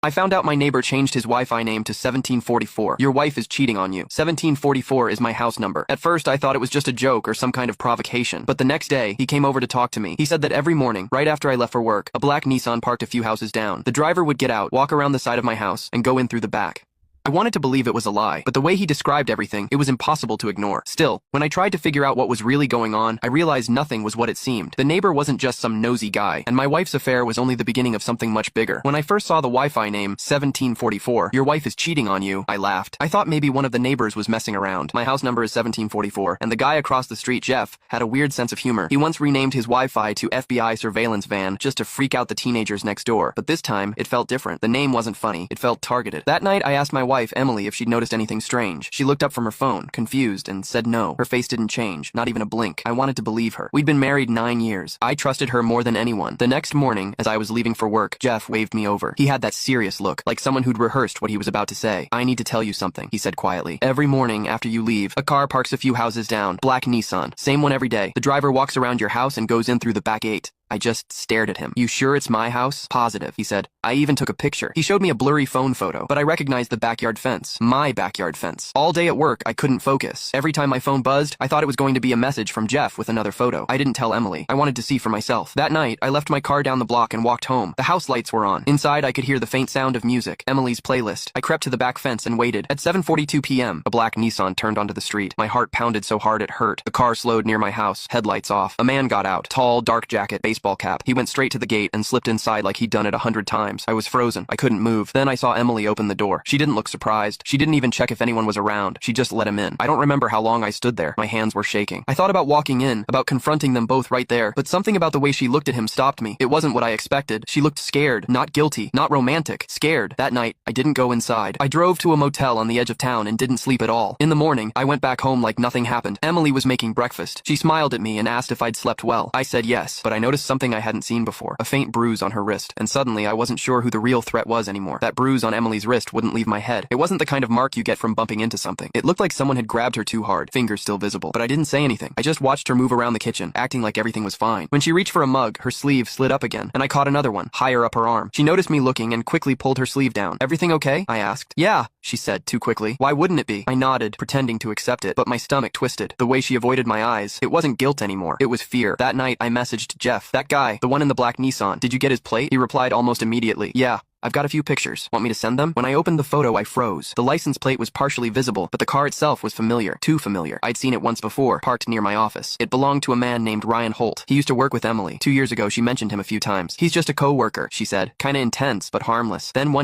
I found out my neighbor changed his Wi-Fi name to 1744. Your wife is cheating on you. 1744 is my house number. At first, I thought it was just a joke or some kind of provocation. But the next day, he came over to talk to me. He said that every morning, right after I left for work, a black Nissan parked a few houses down. The driver would get out, walk around the side of my house, and go in through the back. I wanted to believe it was a lie, but the way he described everything, it was impossible to ignore. Still, when I tried to figure out what was really going on, I realized nothing was what it seemed. The neighbor wasn't just some nosy guy, and my wife's affair was only the beginning of something much bigger. When I first saw the Wi-Fi name, 1744, your wife is cheating on you, I laughed. I thought maybe one of the neighbors was messing around. My house number is 1744, and the guy across the street, Jeff, had a weird sense of humor. He once renamed his Wi-Fi to FBI surveillance van just to freak out the teenagers next door, but this time, it felt different. The name wasn't funny, it felt targeted. That night, I asked my wife, Emily, if she'd noticed anything strange. She looked up from her phone, confused, and said no. Her face didn't change, not even a blink. I wanted to believe her. We'd been married 9 years. I trusted her more than anyone. The next morning, as I was leaving for work, Jeff waved me over. He had that serious look, like someone who'd rehearsed what he was about to say. I need to tell you something, he said quietly. Every morning after you leave, a car parks a few houses down. Black Nissan. Same one every day. The driver walks around your house and goes in through the back gate. I just stared at him. You sure it's my house? Positive, he said. I even took a picture. He showed me a blurry phone photo, but I recognized the backyard fence. My backyard fence. All day at work, I couldn't focus. Every time my phone buzzed, I thought it was going to be a message from Jeff with another photo. I didn't tell Emily. I wanted to see for myself. That night, I left my car down the block and walked home. The house lights were on. Inside, I could hear the faint sound of music. Emily's playlist. I crept to the back fence and waited. At 7:42 p.m., a black Nissan turned onto the street. My heart pounded so hard it hurt. The car slowed near my house, headlights off. A man got out. Tall, dark jacket, baseball cap. He went straight to the gate and slipped inside like he'd done it 100 times. I was frozen. I couldn't move. Then I saw Emily open the door. She didn't look surprised. She didn't even check if anyone was around. She just let him in. I don't remember how long I stood there. My hands were shaking. I thought about walking in, about confronting them both right there, but something about the way she looked at him stopped me. It wasn't what I expected. She looked scared, not guilty, not romantic, scared. That night, I didn't go inside. I drove to a motel on the edge of town and didn't sleep at all. In the morning, I went back home like nothing happened. Emily was making breakfast. She smiled at me and asked if I'd slept well. I said yes, but I noticed something I hadn't seen before. A faint bruise on her wrist, and suddenly I wasn't sure who the real threat was anymore. That bruise on Emily's wrist wouldn't leave my head. It wasn't the kind of mark you get from bumping into something. It looked like someone had grabbed her too hard, fingers still visible. But I didn't say anything. I just watched her move around the kitchen, acting like everything was fine. When she reached for a mug, her sleeve slid up again, and I caught another one, higher up her arm. She noticed me looking and quickly pulled her sleeve down. Everything okay? I asked. Yeah, she said, too quickly. Why wouldn't it be? I nodded, pretending to accept it, but my stomach twisted. The way she avoided my eyes, it wasn't guilt anymore. It was fear. That night, I messaged Jeff. That guy, the one in the black Nissan. Did you get his plate? He replied almost immediately. Yeah. I've got a few pictures. Want me to send them? When I opened the photo, I froze. The license plate was partially visible, but the car itself was familiar. Too familiar. I'd seen it once before, parked near my office. It belonged to a man named Ryan Holt. He used to work with Emily. 2 years ago, she mentioned him a few times. He's just a co-worker, she said. Kinda intense, but harmless. Then one day,